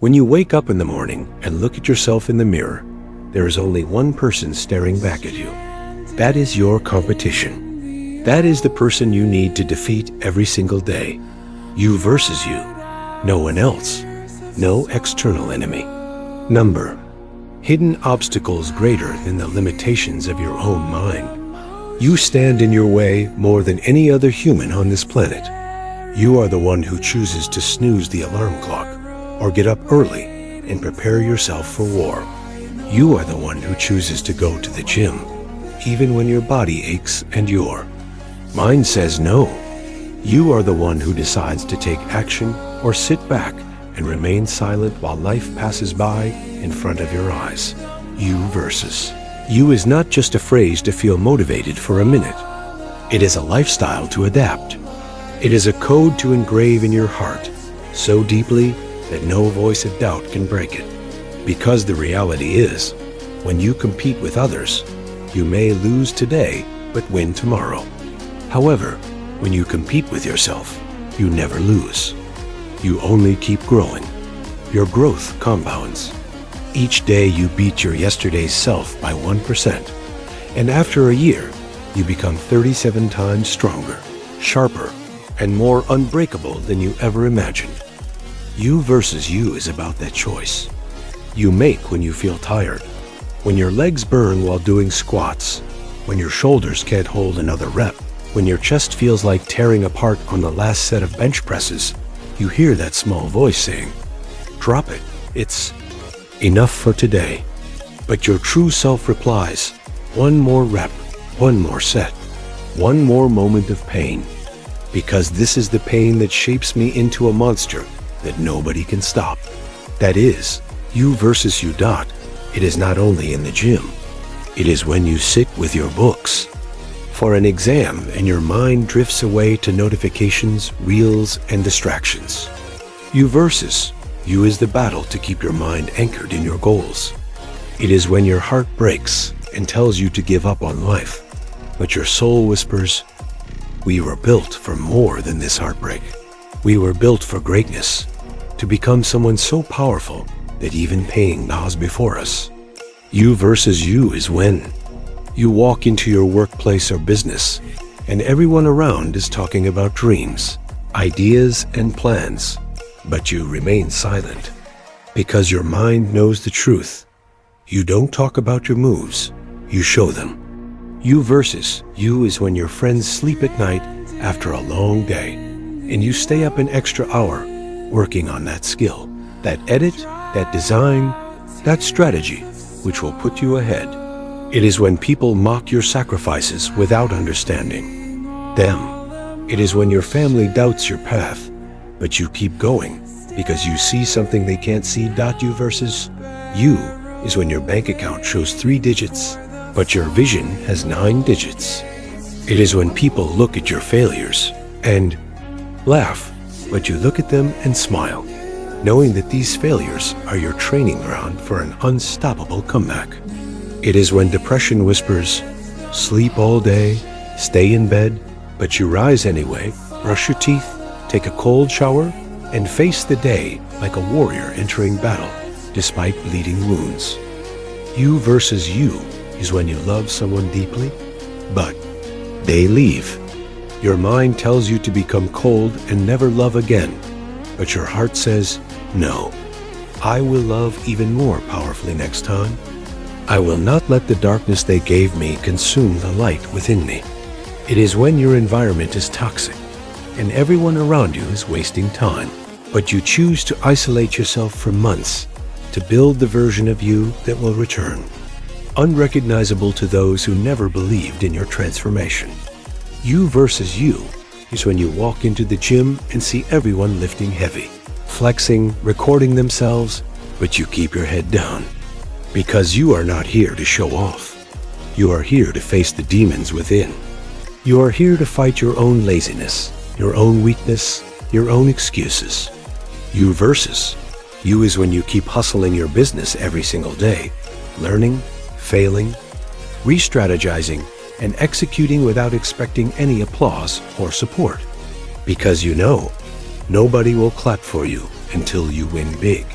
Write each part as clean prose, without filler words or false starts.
When you wake up in the morning and look at yourself in the mirror, there is only one person staring back at you. That is your competition. That is the person you need to defeat every single day. You versus you. No one else. No external enemy. Number: hidden obstacles greater than the limitations of your own mind. You stand in your way more than any other human on this planet. You are the one who chooses to snooze the alarm clock or get up early and prepare yourself for war. You are the one who chooses to go to the gym, even when your body aches and your mind says no. You are the one who decides to take action or sit back and remain silent while life passes by in front of your eyes. You versus you is not just a phrase to feel motivated for a minute. It is a lifestyle to adapt. It is a code to engrave in your heart so deeply that no voice of doubt can break it. Because the reality is, when you compete with others, you may lose today but win tomorrow. However, when you compete with yourself, you never lose. You only keep growing. Your growth compounds. Each day you beat your yesterday's self by 1%, and after a year, you become 37 times stronger, sharper, and more unbreakable than you ever imagined. You versus you is about that choice you make when you feel tired, when your legs burn while doing squats, when your shoulders can't hold another rep, when your chest feels like tearing apart on the last set of bench presses. You hear that small voice saying, "Drop it, it's enough for today." But your true self replies, "One more rep, one more set, one more moment of pain, because this is the pain that shapes me into a monster that nobody can stop." That is, you versus you. It is not only in the gym. It is when you sit with your books for an exam and your mind drifts away to notifications, reels, and distractions. You versus you is the battle to keep your mind anchored in your goals. It is when your heart breaks and tells you to give up on life, but your soul whispers, "We were built for more than this heartbreak. We were built for greatness, to become someone so powerful that even pain bows before us." You versus you is when you walk into your workplace or business and everyone around is talking about dreams, ideas, and plans, but you remain silent because your mind knows the truth. You don't talk about your moves, you show them. You versus you is when your friends sleep at night after a long day and you stay up an extra hour working on that skill, that edit, that design, that strategy, which will put you ahead. It is when people mock your sacrifices without understanding them. It is when your family doubts your path, but you keep going because you see something they can't see. You versus you is when your bank account shows 3 digits, but your vision has 9 digits. It is when people look at your failures and laugh, but you look at them and smile, knowing that these failures are your training ground for an unstoppable comeback. It is when depression whispers, "Sleep all day, stay in bed," but you rise anyway, brush your teeth, take a cold shower, and face the day like a warrior entering battle, despite bleeding wounds. You versus you is when you love someone deeply, but they leave. Your mind tells you to become cold and never love again, but your heart says, "No, I will love even more powerfully next time. I will not let the darkness they gave me consume the light within me." It is when your environment is toxic and everyone around you is wasting time, but you choose to isolate yourself for months to build the version of you that will return, unrecognizable to those who never believed in your transformation. You versus you is when you walk into the gym and see everyone lifting heavy, flexing, recording themselves, but you keep your head down because you are not here to show off. You are here to face the demons within. You are here to fight your own laziness, your own weakness, your own excuses. You versus you is when you keep hustling your business every single day, learning, failing, re-strategizing, and executing without expecting any applause or support. Because you know, nobody will clap for you until you win big.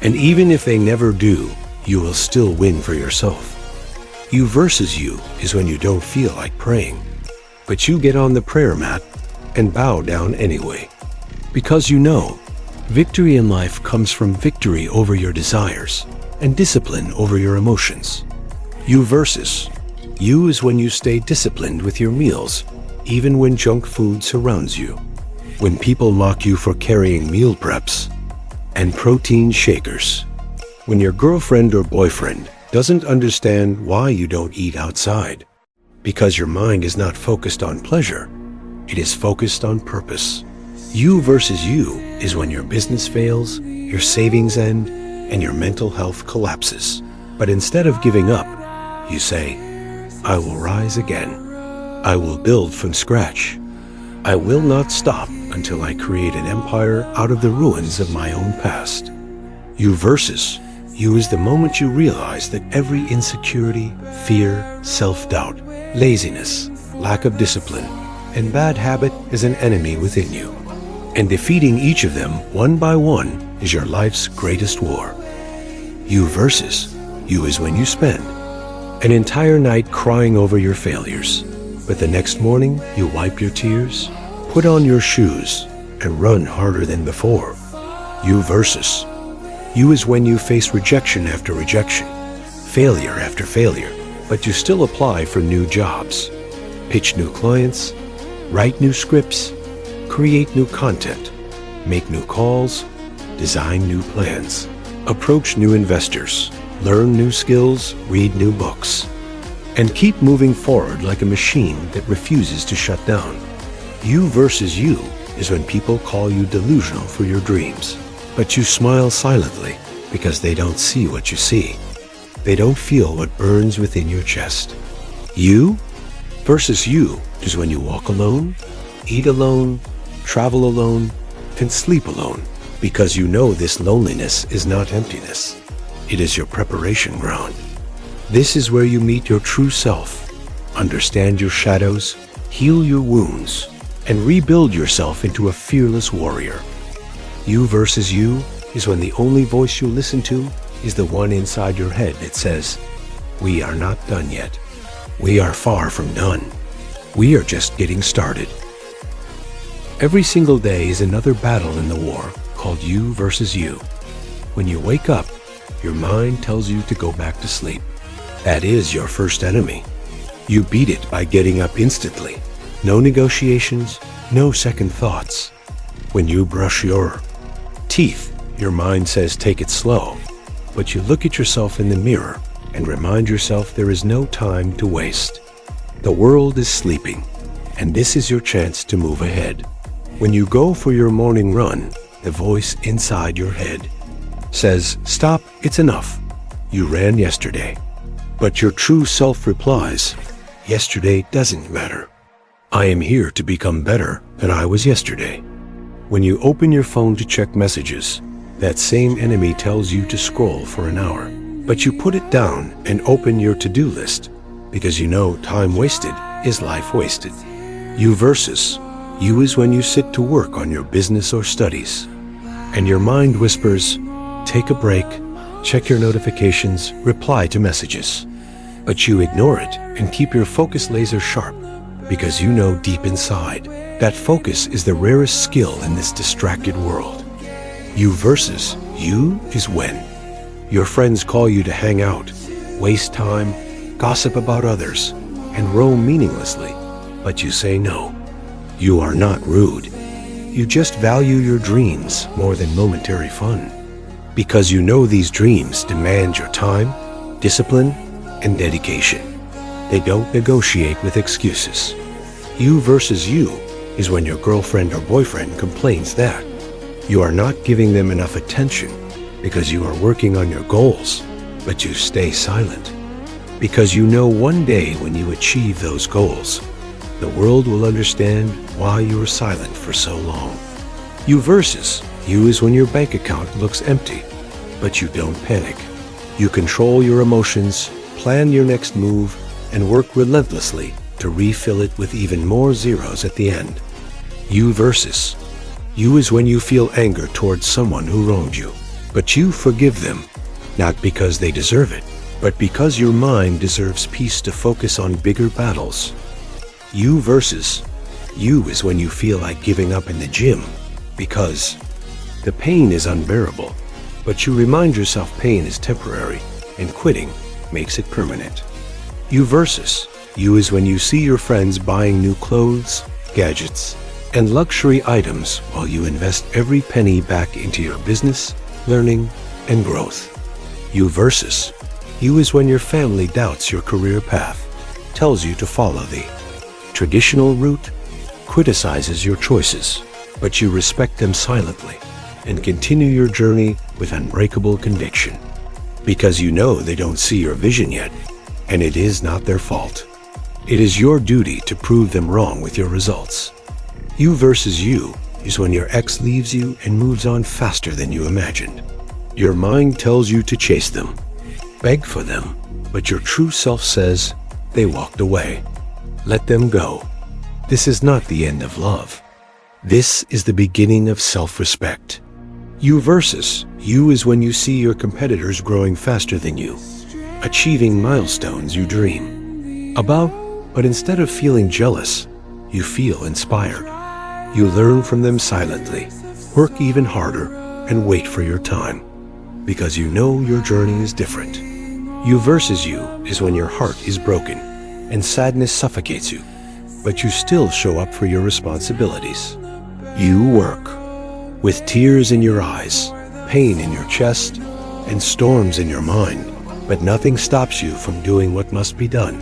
And even if they never do, you will still win for yourself. You versus you is when you don't feel like praying, but you get on the prayer mat and bow down anyway. Because you know, victory in life comes from victory over your desires and discipline over your emotions. You versus you is when you stay disciplined with your meals, even when junk food surrounds you. When people mock you for carrying meal preps and protein shakers. When your girlfriend or boyfriend doesn't understand why you don't eat outside. Because your mind is not focused on pleasure, it is focused on purpose. You versus you is when your business fails, your savings end, and your mental health collapses. But instead of giving up, you say, I will rise again. I will build from scratch. I will not stop until I create an empire out of the ruins of my own past. You versus you is the moment you realize that every insecurity, fear, self-doubt, laziness, lack of discipline, and bad habit is an enemy within you. And defeating each of them one by one is your life's greatest war. You versus you is when you spend an entire night crying over your failures, but the next morning you wipe your tears, put on your shoes, and run harder than before. You versus you is when you face rejection after rejection, failure after failure, but you still apply for new jobs, pitch new clients, write new scripts, create new content, make new calls, design new plans, approach new investors, learn new skills, read new books, and keep moving forward like a machine that refuses to shut down. You versus you is when people call you delusional for your dreams, but you smile silently because they don't see what you see. They don't feel what burns within your chest. You versus you is when you walk alone, eat alone, travel alone, and sleep alone, because you know this loneliness is not emptiness. It is your preparation ground. This is where you meet your true self, understand your shadows, heal your wounds, and rebuild yourself into a fearless warrior. You versus you is when the only voice you listen to is the one inside your head that says, we are not done yet. We are far from done. We are just getting started. Every single day is another battle in the war called you versus you. When you wake up, your mind tells you to go back to sleep. That is your first enemy. You beat it by getting up instantly. No negotiations, no second thoughts. When you brush your teeth, your mind says take it slow. But you look at yourself in the mirror and remind yourself there is no time to waste. The world is sleeping, and this is your chance to move ahead. When you go for your morning run, the voice inside your head says, stop, it's enough. You ran yesterday. But your true self replies, yesterday doesn't matter. I am here to become better than I was yesterday. When you open your phone to check messages, that same enemy tells you to scroll for an hour. But you put it down and open your to-do list because you know time wasted is life wasted. You versus you is when you sit to work on your business or studies, and your mind whispers, take a break, check your notifications, reply to messages. But you ignore it and keep your focus laser sharp because you know deep inside that focus is the rarest skill in this distracted world. You versus you is when your friends call you to hang out, waste time, gossip about others, and roam meaninglessly, but you say no. You are not rude. You just value your dreams more than momentary fun, because you know these dreams demand your time, discipline, and dedication. They don't negotiate with excuses. You versus you is when your girlfriend or boyfriend complains that you are not giving them enough attention because you are working on your goals, but you stay silent. Because you know one day when you achieve those goals, the world will understand why you were silent for so long. You versus you is when your bank account looks empty, but you don't panic. You control your emotions, plan your next move, and work relentlessly to refill it with even more zeros at the end. You versus you is when you feel anger towards someone who wronged you, But you forgive them, not because they deserve it, but because your mind deserves peace to focus on bigger battles. You versus you is when you feel like giving up in the gym because the pain is unbearable, but you remind yourself pain is temporary and quitting makes it permanent. You versus you is when you see your friends buying new clothes, gadgets, and luxury items while you invest every penny back into your business, learning, and growth. You versus you is when your family doubts your career path, tells you to follow the traditional route, criticizes your choices, but you respect them silently and continue your journey with unbreakable conviction. Because you know they don't see your vision yet, and it is not their fault. It is your duty to prove them wrong with your results. You versus you is when your ex leaves you and moves on faster than you imagined. Your mind tells you to chase them, beg for them, but your true self says they walked away. Let them go. This is not the end of love. This is the beginning of self-respect. You versus you is when you see your competitors growing faster than you, achieving milestones you dream about, but instead of feeling jealous, you feel inspired. You learn from them silently, work even harder, and wait for your time, because you know your journey is different. You versus you is when your heart is broken and sadness suffocates you, but you still show up for your responsibilities. You work with tears in your eyes, pain in your chest, and storms in your mind, but nothing stops you from doing what must be done.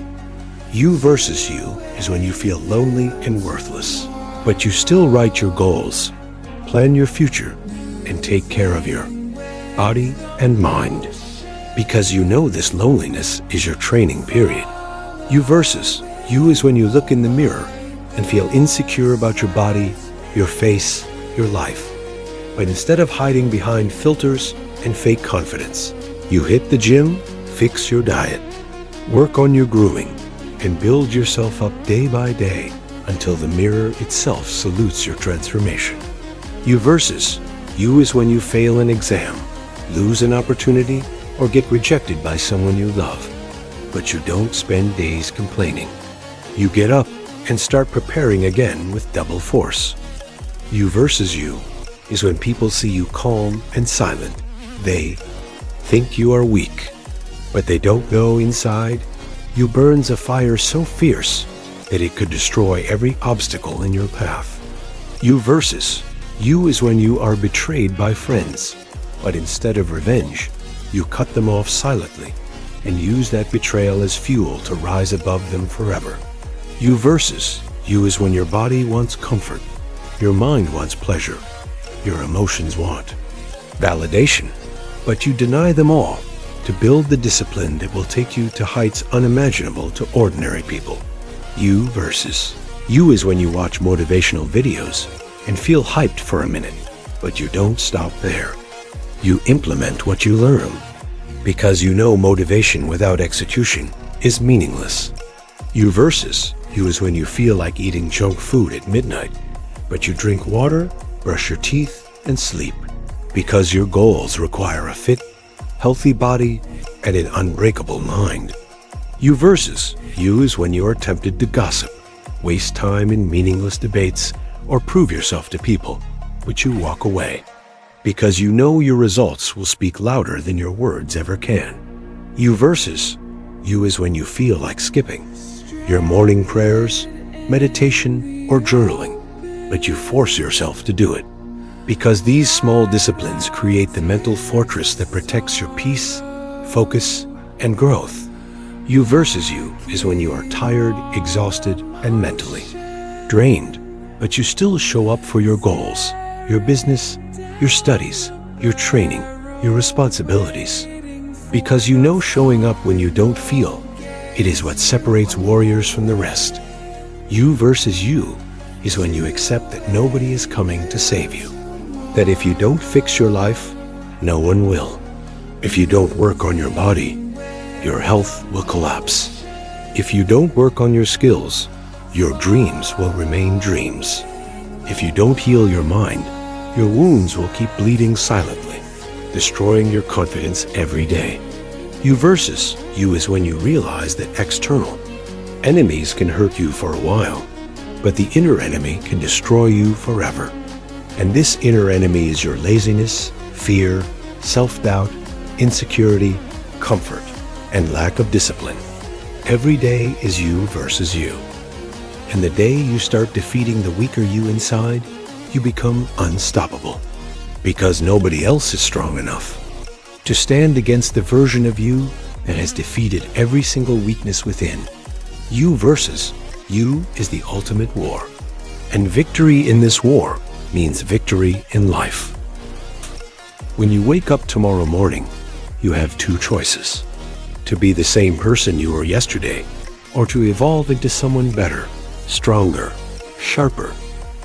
You versus you is when you feel lonely and worthless, but you still write your goals, plan your future, and take care of your body and mind, because you know this loneliness is your training period. You versus you is when you look in the mirror and feel insecure about your body, your face, your life. But instead of hiding behind filters and fake confidence, you hit the gym, fix your diet, work on your grooming, and build yourself up day by day until the mirror itself salutes your transformation. You versus you is when you fail an exam, lose an opportunity, or get rejected by someone you love. But you don't spend days complaining. You get up and start preparing again with double force. You versus you is when people see you calm and silent. They think you are weak, but they don't know inside you burns a fire so fierce that it could destroy every obstacle in your path. You versus you is when you are betrayed by friends, but instead of revenge, you cut them off silently and use that betrayal as fuel to rise above them forever. You versus you is when your body wants comfort, your mind wants pleasure, your emotions want validation, but you deny them all to build the discipline that will take you to heights unimaginable to ordinary people. You versus you is when you watch motivational videos and feel hyped for a minute, but you don't stop there. You implement what you learn, because you know motivation without execution is meaningless. You versus you is when you feel like eating junk food at midnight, but you drink water, brush your teeth, and sleep, because your goals require a fit, healthy body and an unbreakable mind. You versus you is when you are tempted to gossip, waste time in meaningless debates, or prove yourself to people, but you walk away, because you know your results will speak louder than your words ever can. You versus you is when you feel like skipping your morning prayers, meditation, or journaling, but you force yourself to do it, because these small disciplines create the mental fortress that protects your peace, focus, and growth. You versus you is when you are tired, exhausted, and mentally drained, but you still show up for your goals, your business, your studies, your training, your responsibilities, because you know showing up when you don't feel it is what separates warriors from the rest. You versus you is when you accept that nobody is coming to save you, that if you don't fix your life, no one will. If you don't work on your body, your health will collapse. If you don't work on your skills, your dreams will remain dreams. If you don't heal your mind, your wounds will keep bleeding silently. destroying your confidence every day. You versus you is when you realize that external enemies can hurt you for a while, but the inner enemy can destroy you forever. And this inner enemy is your laziness, fear, self-doubt, insecurity, comfort, and lack of discipline. Every day is you versus you. And the day you start defeating the weaker you inside, you become unstoppable. Because nobody else is strong enough to stand against the version of you that has defeated every single weakness within. You versus you is the ultimate war. And victory in this war means victory in life. When you wake up tomorrow morning, you have two choices: to be the same person you were yesterday, or to evolve into someone better, stronger, sharper,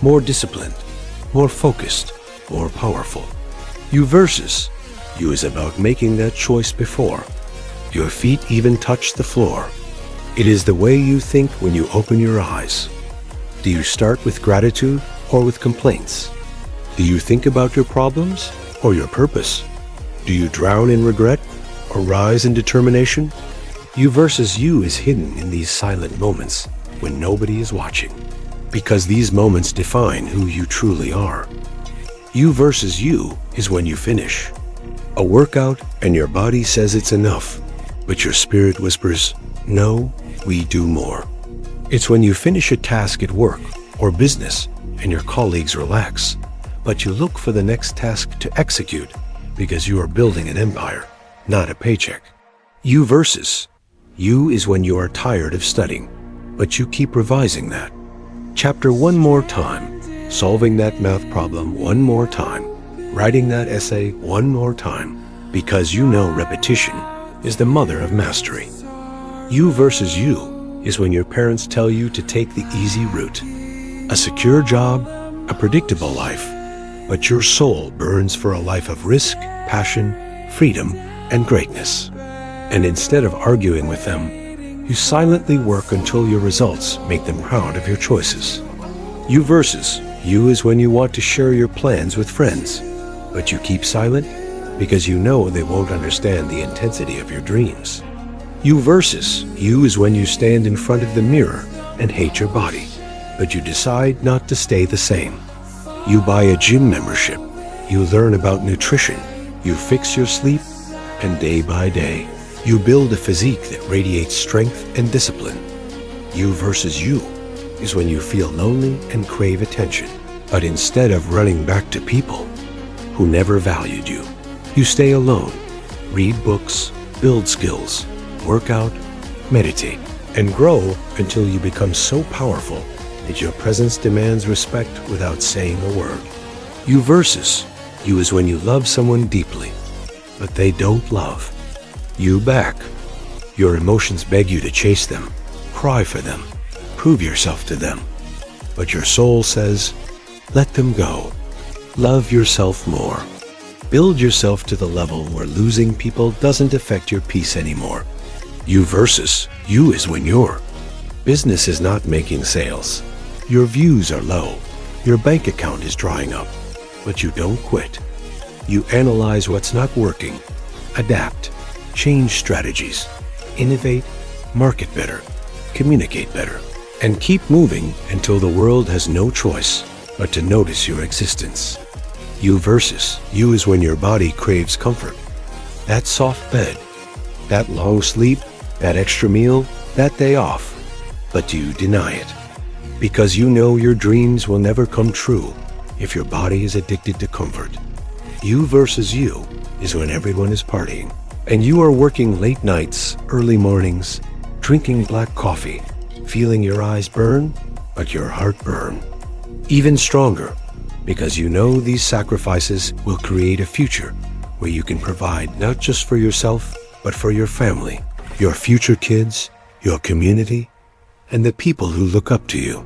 more disciplined, more focused, more powerful. You versus you is about making that choice before your feet even touch the floor. It is the way you think when you open your eyes. Do you start with gratitude or with complaints? Do you think about your problems or your purpose? Do you drown in regret or rise in determination? You versus you is hidden in these silent moments when nobody is watching, because these moments define who you truly are. You versus you is when you finish a workout and your body says it's enough, but your spirit whispers, "No, we do more." It's when you finish a task at work or business and your colleagues relax, but you look for the next task to execute because you are building an empire, not a paycheck. You versus you is when you are tired of studying, but you keep revising that chapter one more time, solving that math problem one more time, writing that essay one more time, because you know repetition is the mother of mastery. You versus you is when your parents tell you to take the easy route, a secure job, a predictable life, but your soul burns for a life of risk, passion, freedom, and greatness. And instead of arguing with them, you silently work until your results make them proud of your choices. You versus you is when you want to share your plans with friends, but you keep silent because you know they won't understand the intensity of your dreams. You versus you is when you stand in front of the mirror and hate your body, but you decide not to stay the same. You buy a gym membership, you learn about nutrition, you fix your sleep, and day by day, you build a physique that radiates strength and discipline. You versus you is when you feel lonely and crave attention, but instead of running back to people who never valued you, you stay alone, read books, build skills, work out, meditate, and grow until you become so powerful that your presence demands respect without saying a word. You versus you is when you love someone deeply, but they don't love you back. Your emotions beg you to chase them, cry for them, prove yourself to them. But your soul says, let them go. Love yourself more. Build yourself to the level where losing people doesn't affect your peace anymore. You versus you is when your business is not making sales. Your views are low. Your bank account is drying up. But you don't quit. You analyze what's not working, adapt, change strategies, innovate, market better, communicate better, and keep moving until the world has no choice but to notice your existence. You versus you is when your body craves comfort. That soft bed, that long sleep, that extra meal, that day off. But you deny it because you know your dreams will never come true if your body is addicted to comfort. You versus you is when everyone is partying and you are working late nights, early mornings, drinking black coffee, feeling your eyes burn, but your heart burn even stronger, because you know these sacrifices will create a future where you can provide not just for yourself, but for your family, your future kids, your community, and the people who look up to you.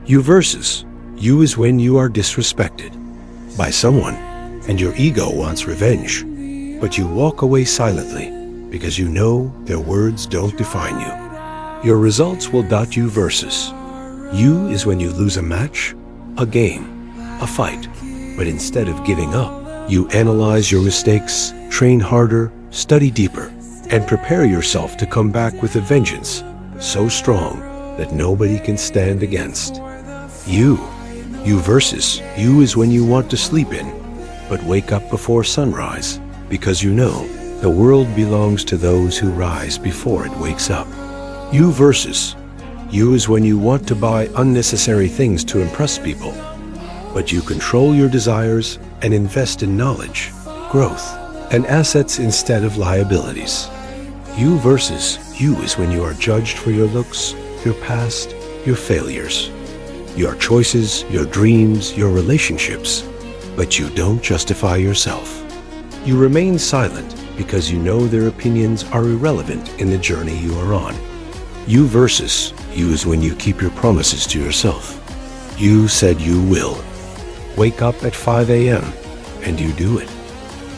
You versus you is when you are disrespected by someone and your ego wants revenge, but you walk away silently because you know their words don't define you. Your results will dot you versus you is when you lose a match, a game, a fight, but instead of giving up, You analyze your mistakes, train harder, study deeper, and prepare yourself to come back with a vengeance so strong that nobody can stand against. You versus you is when you want to sleep in, but wake up before sunrise, because you know the world belongs to those who rise before it wakes up. You versus you is when you want to buy unnecessary things to impress people, but you control your desires and invest in knowledge, growth, and assets instead of liabilities. You versus you is when you are judged for your looks, your past, your failures, your choices, your dreams, your relationships, but you don't justify yourself. You remain silent because you know their opinions are irrelevant in the journey you are on. You versus you is when you keep your promises to yourself. You said you will wake up at 5 a.m. and you do it.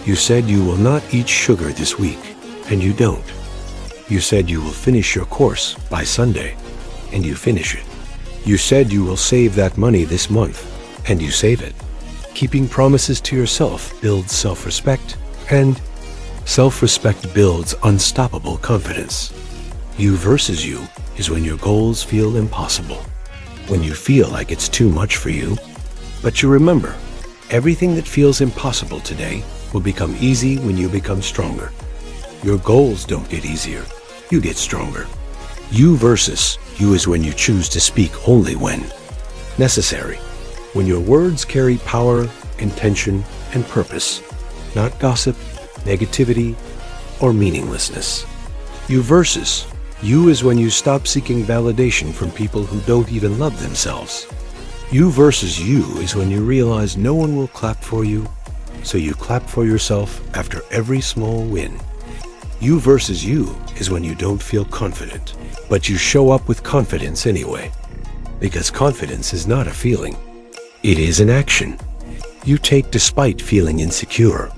You said you will not eat sugar this week, and you don't. You said you will finish your course by Sunday, and you finish it. You said you will save that money this month, and you save it. Keeping promises to yourself builds self-respect, and self-respect builds unstoppable confidence. You versus you is when your goals feel impossible, when you feel like it's too much for you. But you remember, everything that feels impossible today will become easy when you become stronger. Your goals don't get easier, you get stronger. You versus you is when you choose to speak only when necessary, when your words carry power, intention, and purpose, not gossip, negativity, or meaninglessness. You versus you is when you stop seeking validation from people who don't even love themselves. You versus you is when you realize no one will clap for you, so you clap for yourself after every small win. You versus you is when you don't feel confident, but you show up with confidence anyway. Because confidence is not a feeling, it is an action you take despite feeling insecure.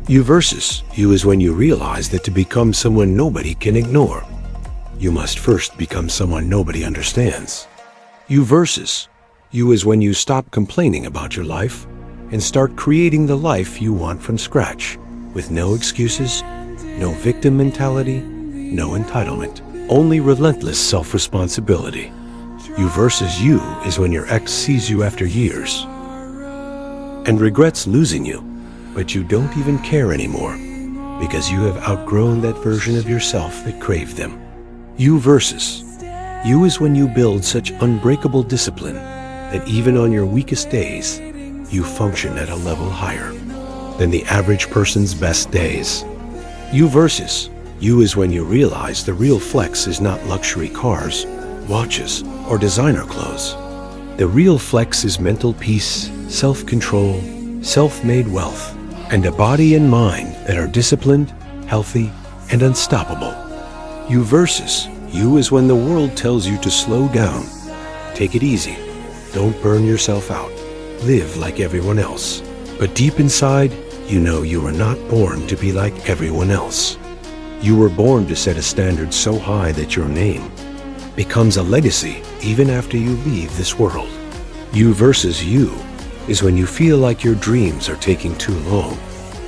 You versus you is when you realize that to become someone nobody can ignore, you must first become someone nobody understands. You versus you is when you stop complaining about your life and start creating the life you want from scratch, with no excuses, no victim mentality, no entitlement, only relentless self-responsibility. You versus you is when your ex sees you after years and regrets losing you, but you don't even care anymore because you have outgrown that version of yourself that craved them. You versus you is when you build such unbreakable discipline that even on your weakest days, you function at a level higher than the average person's best days. You versus you is when you realize the real flex is not luxury cars, watches, or designer clothes. The real flex is mental peace, self-control, self-made wealth, and a body and mind that are disciplined, healthy, and unstoppable. You versus you is when the world tells you to slow down, take it easy, don't burn yourself out, live like everyone else. But deep inside, you know you were not born to be like everyone else. You were born to set a standard so high that your name becomes a legacy even after you leave this world. You versus you is when you feel like your dreams are taking too long,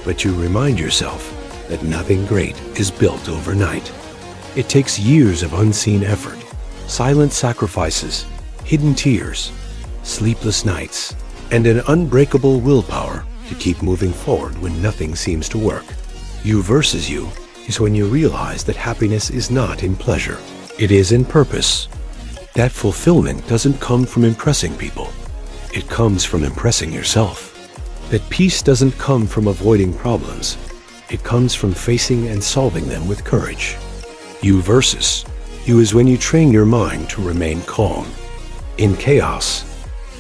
but you remind yourself that nothing great is built overnight. It takes years of unseen effort, silent sacrifices, hidden tears, sleepless nights, and an unbreakable willpower to keep moving forward when nothing seems to work. You versus you is when you realize that happiness is not in pleasure, it is in purpose. That fulfillment doesn't come from impressing people, it comes from impressing yourself. That peace doesn't come from avoiding problems, it comes from facing and solving them with courage. You versus you is when you train your mind to remain calm. In chaos,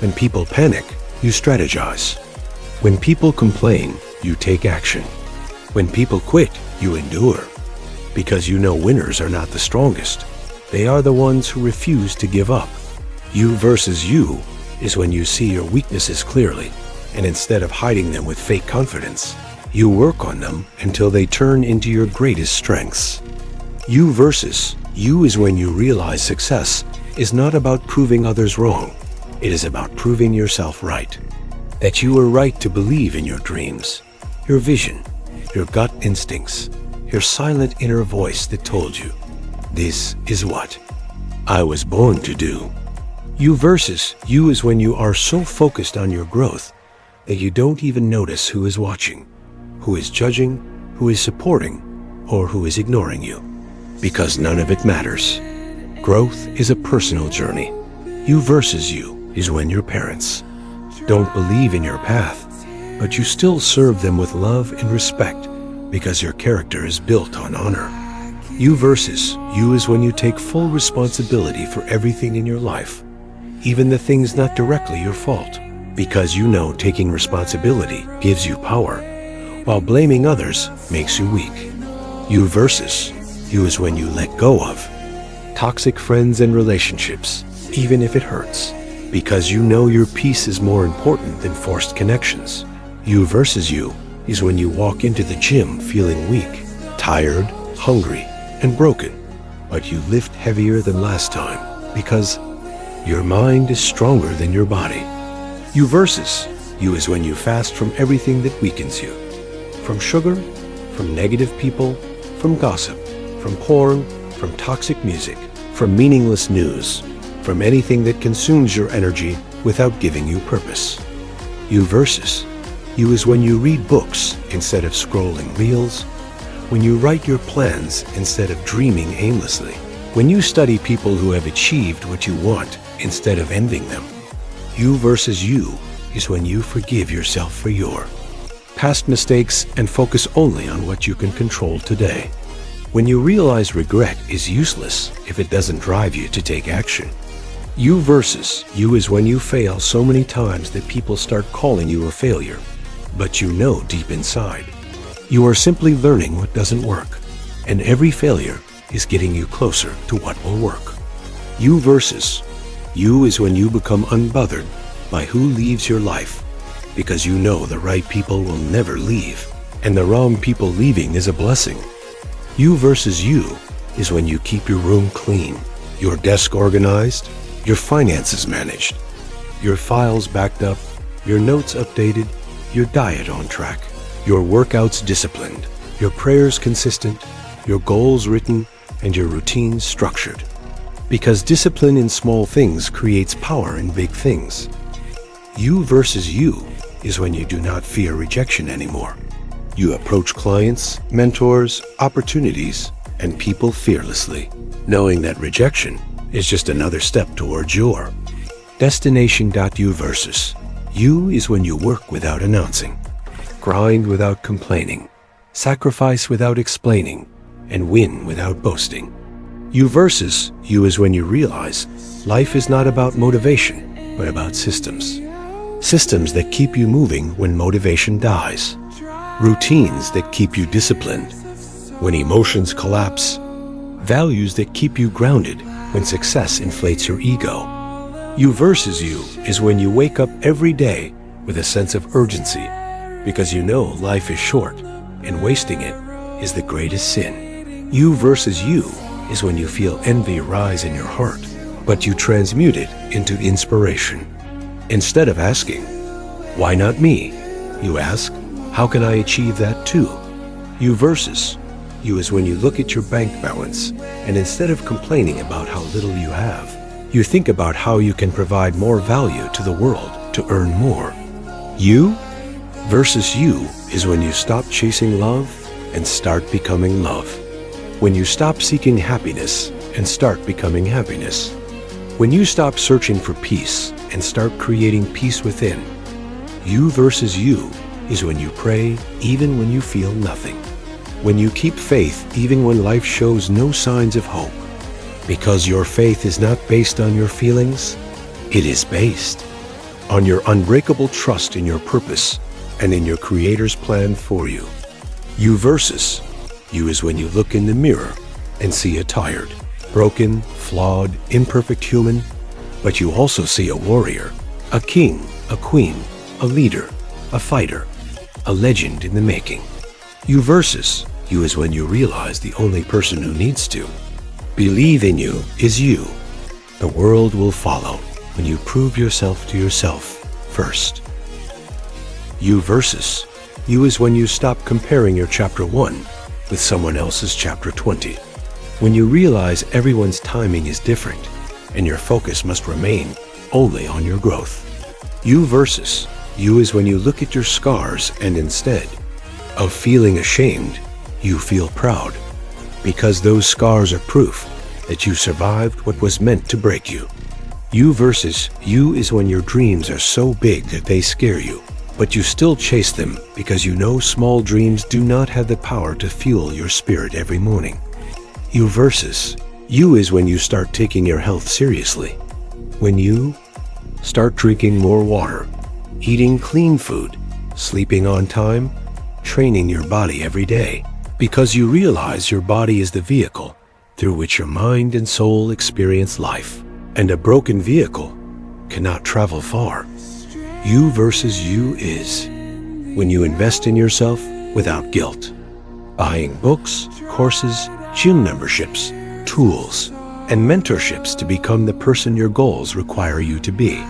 when people panic, you strategize. When people complain, you take action. When people quit, you endure. Because you know winners are not the strongest. They are the ones who refuse to give up. You versus you is when you see your weaknesses clearly, and instead of hiding them with fake confidence, you work on them until they turn into your greatest strengths. You versus you is when you realize success is not about proving others wrong. It is about proving yourself right. That you were right to believe in your dreams. your vision, your gut instincts, your silent inner voice that told you, this is what I was born to do. You versus you is when you are so focused on your growth that you don't even notice who is watching, who is judging, who is supporting, or who is ignoring you. Because none of it matters. Growth is a personal journey. You versus you is when your parents don't believe in your path, but you still serve them with love and respect because your character is built on honor. You versus you is when you take full responsibility for everything in your life, even the things not directly your fault, because you know taking responsibility gives you power, while blaming others makes you weak. You versus you is when you let go of toxic friends and relationships, even if it hurts, because you know your peace is more important than forced connections. You versus you is when you walk into the gym feeling weak, tired, hungry, and broken, but you lift heavier than last time because your mind is stronger than your body. You versus you is when you fast from everything that weakens you, from sugar, from negative people, from gossip, from porn, from toxic music, from meaningless news, from anything that consumes your energy without giving you purpose. You versus you is when you read books instead of scrolling reels, when you write your plans instead of dreaming aimlessly, when you study people who have achieved what you want instead of envying them. You versus you is when you forgive yourself for your past mistakes and focus only on what you can control today. When you realize regret is useless if it doesn't drive you to take action. You versus you is when you fail so many times that people start calling you a failure, but you know deep inside you are simply learning what doesn't work, and every failure is getting you closer to what will work. You versus you is when you become unbothered by who leaves your life, because you know the right people will never leave, and the wrong people leaving is a blessing. You versus you is when you keep your room clean, your desk organized, your finances managed, your files backed up, your notes updated, your diet on track, your workouts disciplined, your prayers consistent, your goals written, and your routines structured. Because discipline in small things creates power in big things. You versus you is when you do not fear rejection anymore. You approach clients, mentors, opportunities, and people fearlessly, knowing that rejection is just another step towards your destination. You versus you is when you work without announcing, grind without complaining, sacrifice without explaining, and win without boasting. You versus you is when you realize life is not about motivation, but about systems. Systems that keep you moving when motivation dies. Routines that keep you disciplined when emotions collapse. Values that keep you grounded when success inflates your ego. You versus you is when you wake up every day with a sense of urgency because you know life is short and wasting it is the greatest sin. You versus you is when you feel envy rise in your heart, but you transmute it into inspiration. Instead of asking, why not me? You ask, how can I achieve that too? You versus you is when you look at your bank balance and instead of complaining about how little you have, you think about how you can provide more value to the world to earn more. You versus you is when you stop chasing love and start becoming love. When you stop seeking happiness and start becoming happiness. When you stop searching for peace and start creating peace within. You versus you is when you pray even when you feel nothing. When you keep faith even when life shows no signs of hope. Because your faith is not based on your feelings, it is based on your unbreakable trust in your purpose and in your Creator's plan for you. You versus you is when you look in the mirror and see a tired, broken, flawed, imperfect human, but you also see a warrior, a king, a queen, a leader, a fighter, a legend in the making. You versus you is when you realize the only person who needs to believe in you is you. The world will follow when you prove yourself to yourself first. You versus You is when you stop comparing your chapter 1 with someone else's chapter 20. When you realize everyone's timing is different and your focus must remain only on your growth. You versus you is when you look at your scars and instead of feeling ashamed, you feel proud, because those scars are proof that you survived what was meant to break you. You versus you is when your dreams are so big that they scare you, but you still chase them because you know small dreams do not have the power to fuel your spirit every morning. You versus you is when you start taking your health seriously. When you start drinking more water, eating clean food, sleeping on time, training your body every day, because you realize your body is the vehicle through which your mind and soul experience life, and a broken vehicle cannot travel far. You versus you is when you invest in yourself without guilt, buying books, courses, gym memberships, tools, and mentorships to become the person your goals require you to be.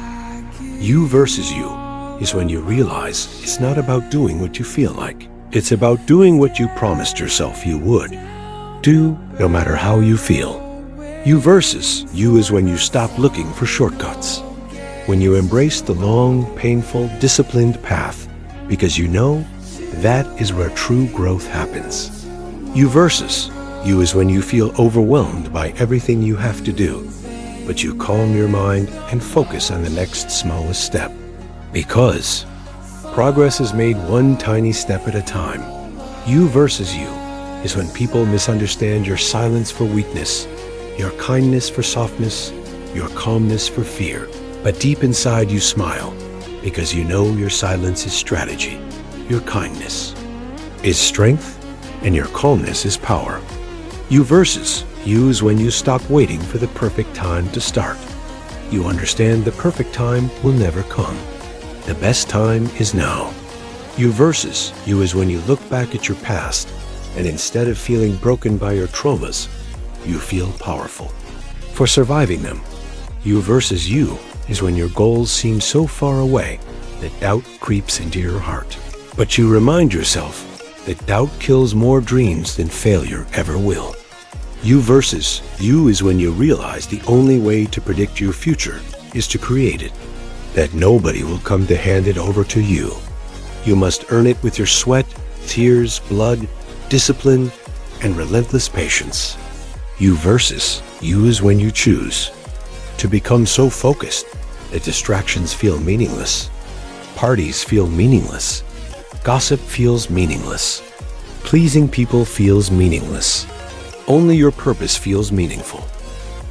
You versus you is when you realize it's not about doing what you feel like. It's about doing what you promised yourself you would do, no matter how you feel. You versus you is when you stop looking for shortcuts. When you embrace the long, painful, disciplined path, because you know that is where true growth happens. You versus you is when you feel overwhelmed by everything you have to do, but you calm your mind and focus on the next smallest step. Because progress is made one tiny step at a time. You versus you is when people misunderstand your silence for weakness, your kindness for softness, your calmness for fear. But deep inside you smile, because you know your silence is strategy, your kindness is strength, and your calmness is power. You versus you is when you stop waiting for the perfect time to start. You understand the perfect time will never come. The best time is now. You versus you is when you look back at your past, and instead of feeling broken by your traumas, you feel powerful for surviving them. You versus you is when your goals seem so far away that doubt creeps into your heart. But you remind yourself that doubt kills more dreams than failure ever will. You versus you is when you realize the only way to predict your future is to create it, that nobody will come to hand it over to you. You must earn it with your sweat, tears, blood, discipline, and relentless patience. You versus you is when you choose to become so focused that distractions feel meaningless, parties feel meaningless, gossip feels meaningless, pleasing people feels meaningless. Only your purpose feels meaningful.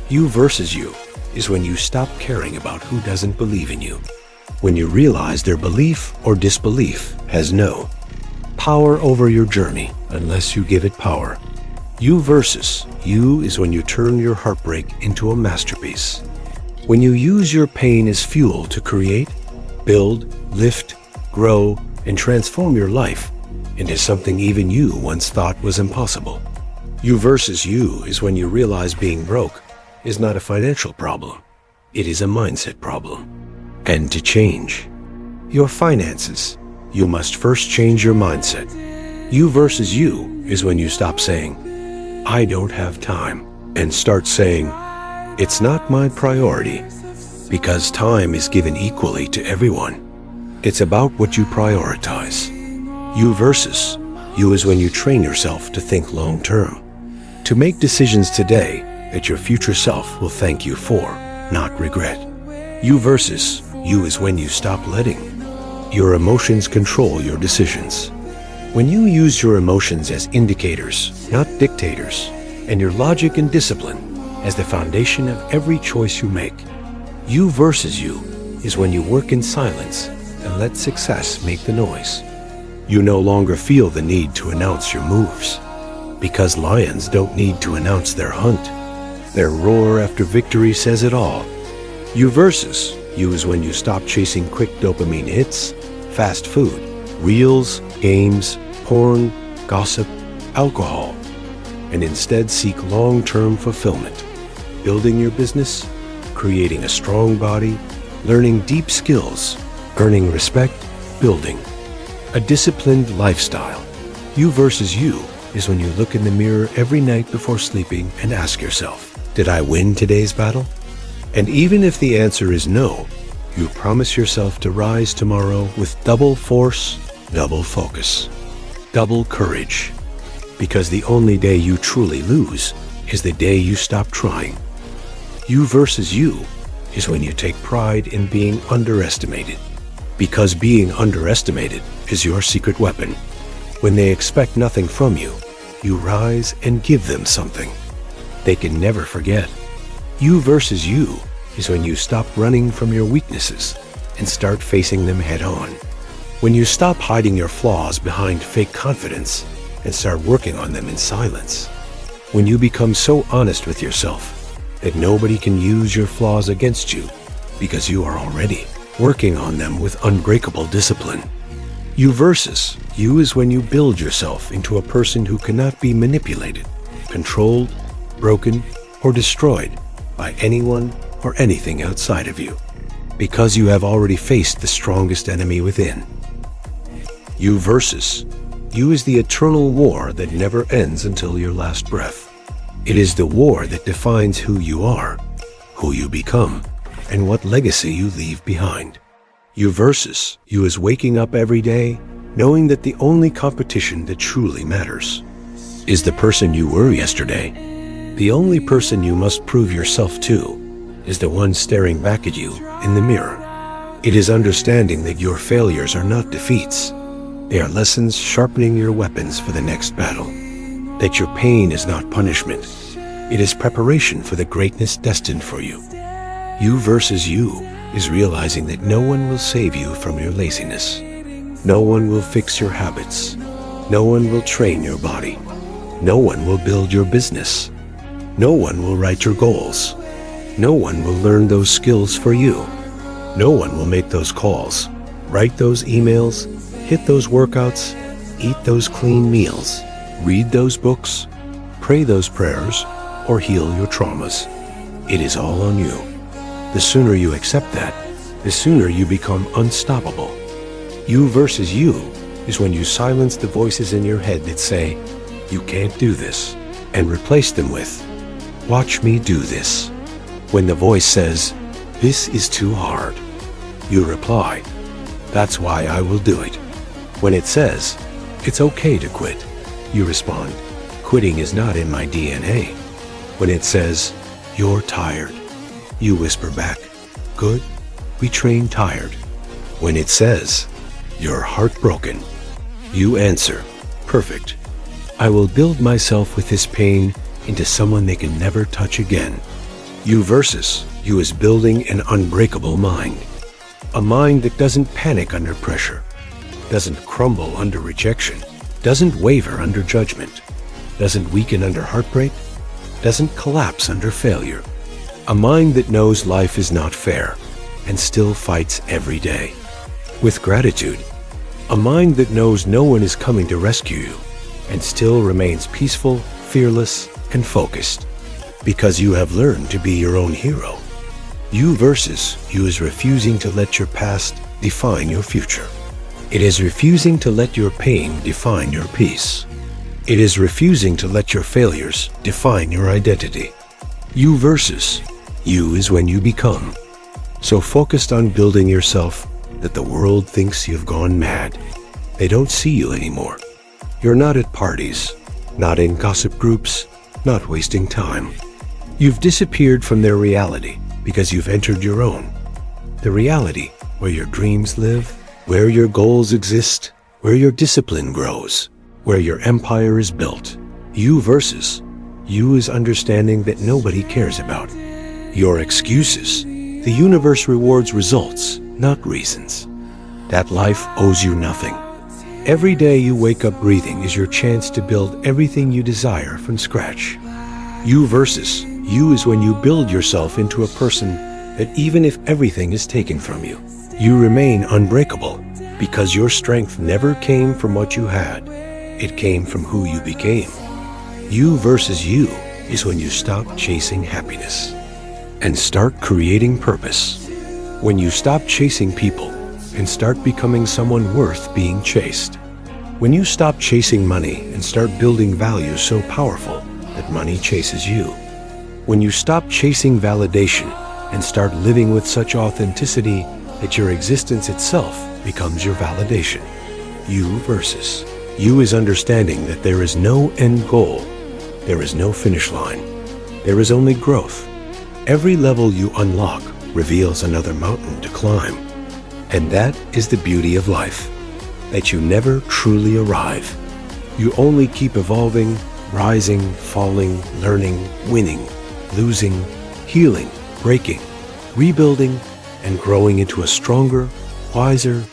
You versus you is when you stop caring about who doesn't believe in you, when you realize their belief or disbelief has no power over your journey unless you give it power. You versus you is when you turn your heartbreak into a masterpiece. When you use your pain as fuel to create, build, lift, grow, and transform your life into something even you once thought was impossible. You versus you is when you realize being broke is not a financial problem. It is a mindset problem. And to change your finances, you must first change your mindset. You versus you is when you stop saying, "I don't have time," and start saying, "It's not my priority," because time is given equally to everyone. It's about what you prioritize. You versus you is when you train yourself to think long term, to make decisions today that your future self will thank you for, not regret. You versus you is when you stop letting your emotions control your decisions. When you use your emotions as indicators, not dictators, and your logic and discipline as the foundation of every choice you make. You versus you is when you work in silence and let success make the noise. You no longer feel the need to announce your moves, because lions don't need to announce their hunt. Their roar after victory says it all. You versus you is when you stop chasing quick dopamine hits, fast food, reels, games, porn, gossip, alcohol, and instead seek long-term fulfillment, building your business, creating a strong body, learning deep skills, earning respect, building a disciplined lifestyle. You versus you is when you look in the mirror every night before sleeping and ask yourself, did I win today's battle? And even if the answer is no, you promise yourself to rise tomorrow with double force, double focus, double courage. Because the only day you truly lose is the day you stop trying. You versus you is when you take pride in being underestimated. Because being underestimated is your secret weapon. When they expect nothing from you, you rise and give them something they can never forget. You versus you is when you stop running from your weaknesses and start facing them head on. When you stop hiding your flaws behind fake confidence and start working on them in silence. When you become so honest with yourself that nobody can use your flaws against you because you are already working on them with unbreakable discipline. You versus you is when you build yourself into a person who cannot be manipulated, controlled, broken, or destroyed by anyone or anything outside of you, because you have already faced the strongest enemy within. You versus you is the eternal war that never ends until your last breath. It is the war that defines who you are, who you become, and what legacy you leave behind. You versus you is waking up every day knowing that the only competition that truly matters is the person you were yesterday. The only person you must prove yourself to is the one staring back at you in the mirror. It is understanding that your failures are not defeats. They are lessons sharpening your weapons for the next battle. That your pain is not punishment. It is preparation for the greatness destined for you. You versus you is realizing that no one will save you from your laziness. No one will fix your habits. No one will train your body. No one will build your business. No one will write your goals. No one will learn those skills for you. No one will make those calls, write those emails, hit those workouts, eat those clean meals, read those books, pray those prayers, or heal your traumas. It is all on you. The sooner you accept that, the sooner you become unstoppable. You versus you is when you silence the voices in your head that say, you can't do this, and replace them with, watch me do this. When the voice says, this is too hard, you reply, that's why I will do it. When it says, it's okay to quit, you respond, quitting is not in my DNA. When it says, you're tired, you whisper back, good, we train tired. When it says, you're heartbroken, you answer, perfect. I will build myself with this pain into someone they can never touch again. You versus you is building an unbreakable mind. A mind that doesn't panic under pressure, doesn't crumble under rejection, doesn't waver under judgment, doesn't weaken under heartbreak, doesn't collapse under failure. A mind that knows life is not fair and still fights every day. With gratitude, a mind that knows no one is coming to rescue you and still remains peaceful, fearless, and focused. Because you have learned to be your own hero. You versus you is refusing to let your past define your future. It is refusing to let your pain define your peace. It is refusing to let your failures define your identity. You versus you is when you become so focused on building yourself that the world thinks you've gone mad. They don't see you anymore. You're not at parties, not in gossip groups, not wasting time. You've disappeared from their reality because you've entered your own. The reality where your dreams live, where your goals exist, where your discipline grows, where your empire is built. You versus you is understanding that nobody cares about your excuses. The universe rewards results, not reasons. That life owes you nothing. Every day you wake up breathing is your chance to build everything you desire from scratch. You versus you is when you build yourself into a person that even if everything is taken from you, you remain unbreakable because your strength never came from what you had. It came from who you became. You versus you is when you stop chasing happiness and start creating purpose. When you stop chasing people and start becoming someone worth being chased. When you stop chasing money and start building values so powerful that money chases you. When you stop chasing validation and start living with such authenticity that your existence itself becomes your validation. You versus. You is understanding that there is no end goal. There is no finish line. There is only growth. Every level you unlock reveals another mountain to climb. And that is the beauty of life, that you never truly arrive. You only keep evolving, rising, falling, learning, winning, losing, healing, breaking, rebuilding, and growing into a stronger, wiser,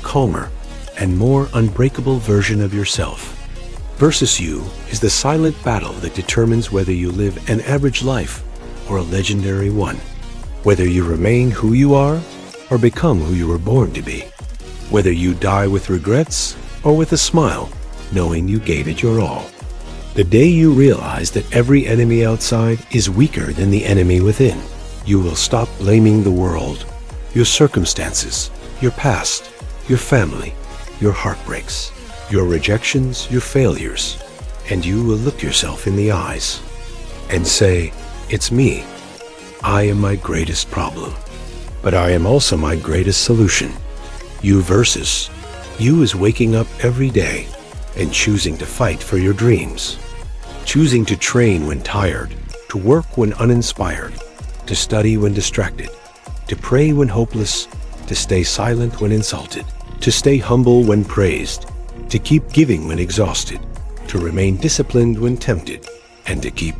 calmer, and more unbreakable version of yourself. Versus you is the silent battle that determines whether you live an average life or a legendary one, whether you remain who you are or become who you were born to be, whether you die with regrets or with a smile, knowing you gave it your all. The day you realize that every enemy outside is weaker than the enemy within, you will stop blaming the world, your circumstances, your past, your family, your heartbreaks, your rejections, your failures, and you will look yourself in the eyes and say, "It's me. I am my greatest problem, but I am also my greatest solution." You versus. You is waking up every day and choosing to fight for your dreams, choosing to train when tired, to work when uninspired, to study when distracted, to pray when hopeless, to stay silent when insulted, to stay humble when praised, to keep giving when exhausted, to remain disciplined when tempted, and to keep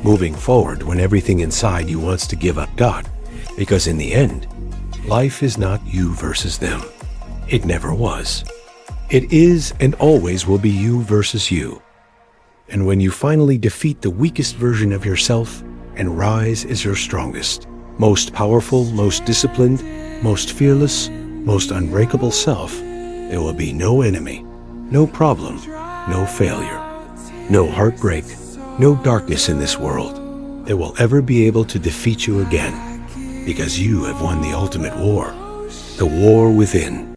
moving forward when everything inside you wants to give up God. Because in the end, life is not you versus them. It never was. It is and always will be you versus you. And when you finally defeat the weakest version of yourself and rise as your strongest, most powerful, most disciplined, most fearless, most unbreakable self, there will be no enemy, no problem, no failure, no heartbreak, no darkness in this world that will ever be able to defeat you again, because you have won the ultimate war, the war within.